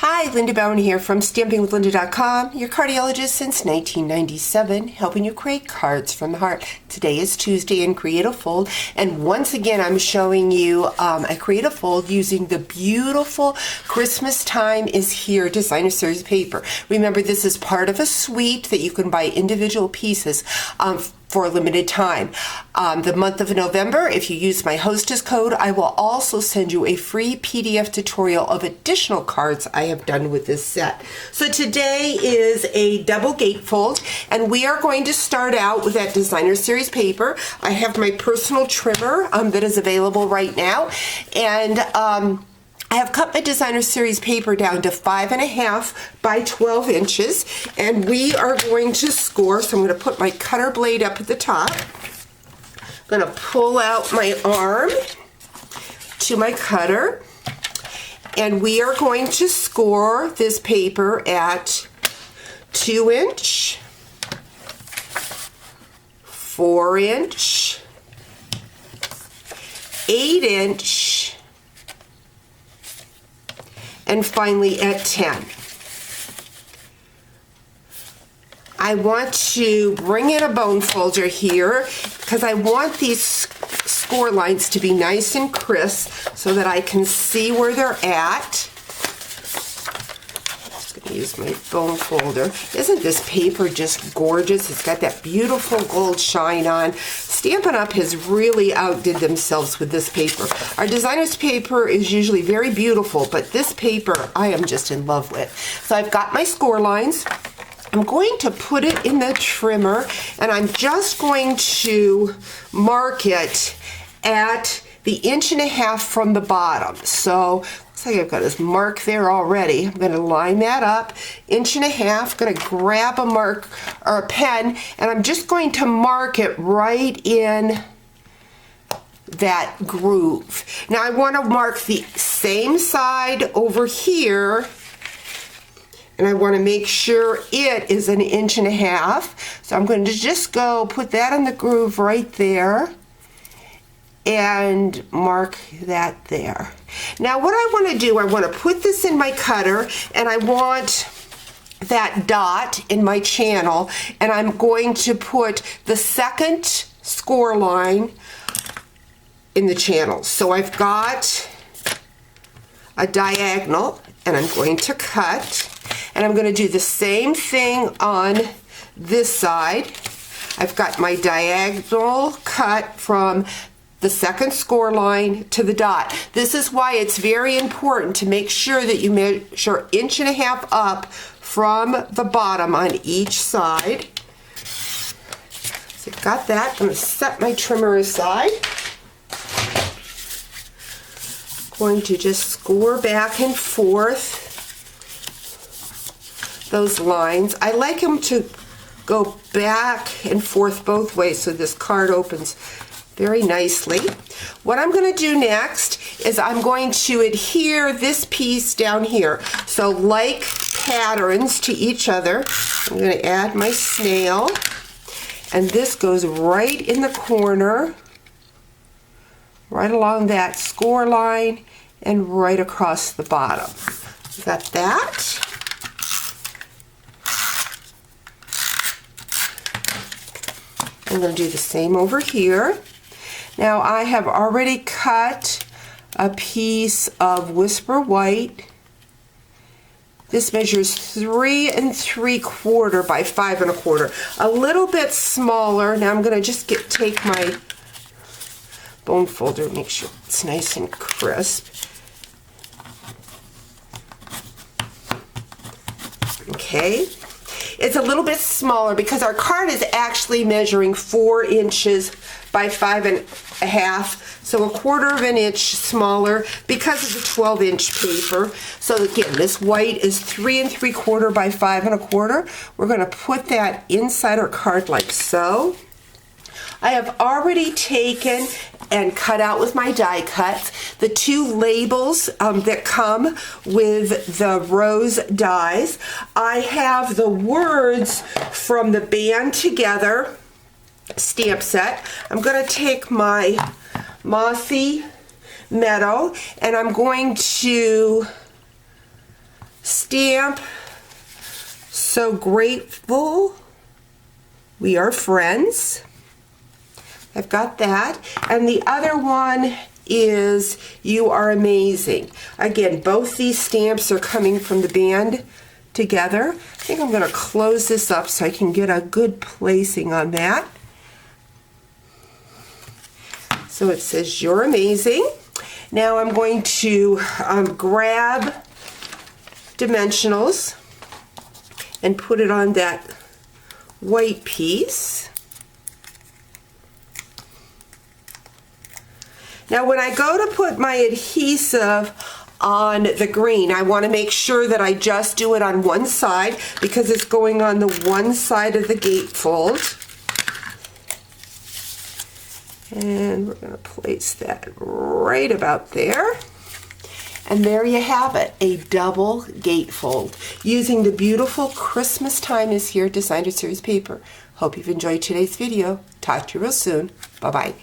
Hi, LindaBauwin here from StampingWithLinda.com, your cardiologist since 1997, helping you create cards from the heart. Today is Tuesday in Create a Fold, and once again I'm showing you a Create a Fold using the beautiful Christmastime is Here designer series paper. Remember, this is part of a suite that you can buy individual pieces for a limited time. The month of November, if you use my hostess code, I will also send you a free PDF tutorial of additional cards I have done with this set. So today is a double gatefold, and we are going to start out with that designer series paper. I have my personal trimmer that is available right now, and I have cut my designer series paper down to 5.5 by 12 inches, and we are going to score. So I'm going to put my cutter blade up at the top. I'm going to pull out my arm to my cutter, and we are going to score this paper at 2 inch, 4 inch, 8 inch, and finally at 10. I want to bring in a bone folder here because I want these score lines to be nice and crisp so that I can see where they're at. I'm just going to use my bone folder. Isn't this paper just gorgeous? It's got that beautiful gold shine on. Stampin' Up! Has really outdid themselves with this paper. Our designer's paper is usually very beautiful, but this paper I am just in love with. So I've got my score lines. I'm going to put it in the trimmer, and I'm just going to mark it at the 1.5 inches from the bottom. So looks like I've got this mark there already. I'm going to line that up, 1.5 inches. Going to grab a mark or a pen, and I'm just going to mark it right in that groove. Now I want to mark the same side over here, and I want to make sure it is 1.5 inches. So I'm going to just go put that in the groove right there and mark that there. Now what I want to do, I want to put this in my cutter, and I want that dot in my channel, and I'm going to put the second score line in the channel. So I've got a diagonal, and I'm going to cut, and I'm going to do the same thing on this side. I've got my diagonal cut from the second score line to the dot. This is why it's very important to make sure that you measure 1.5 inches up from the bottom on each side. So I've got that. I'm going to set my trimmer aside. Going to just score back and forth those lines. I like them to go back and forth both ways so this card opens very nicely. What I'm going to do next is I'm going to adhere this piece down here. So like patterns to each other, I'm going to add my snail, and this goes right in the corner, right along that score line, and right across the bottom. Got that. I'm going to do the same over here. Now I have already cut a piece of Whisper White. This measures 3 3/4 by 5 1/4. A little bit smaller. Now I'm going to just take my bone folder, make sure it's nice and crisp. Okay. It's a little bit smaller because our card is actually measuring 4 inches by 5.5, so 1/4 inch smaller because of the 12-inch paper. So again, this white is 3 3/4 by 5 1/4. We're going to put that inside our card like so. I have already taken and cut out with my die cuts the 2 labels that come with the rose dies. I have the words from the Band Together stamp set. I'm going to take my Mossy Meadow, and I'm going to stamp, so grateful, we are friends. I've got that. And the other one is you are amazing. Again, both these stamps are coming from the band together. I think I'm going to close this up so I can get a good placing on that. So it says you're amazing. Now I'm going to grab dimensionals and put it on that white piece. Now when I go to put my adhesive on the green, I want to make sure that I just do it on one side because it's going on the one side of the gatefold. And we're going to place that right about there. And there you have it, a double gatefold using the beautiful Christmastime is Here Designer Series paper. Hope you've enjoyed today's video. Talk to you real soon. Bye-bye.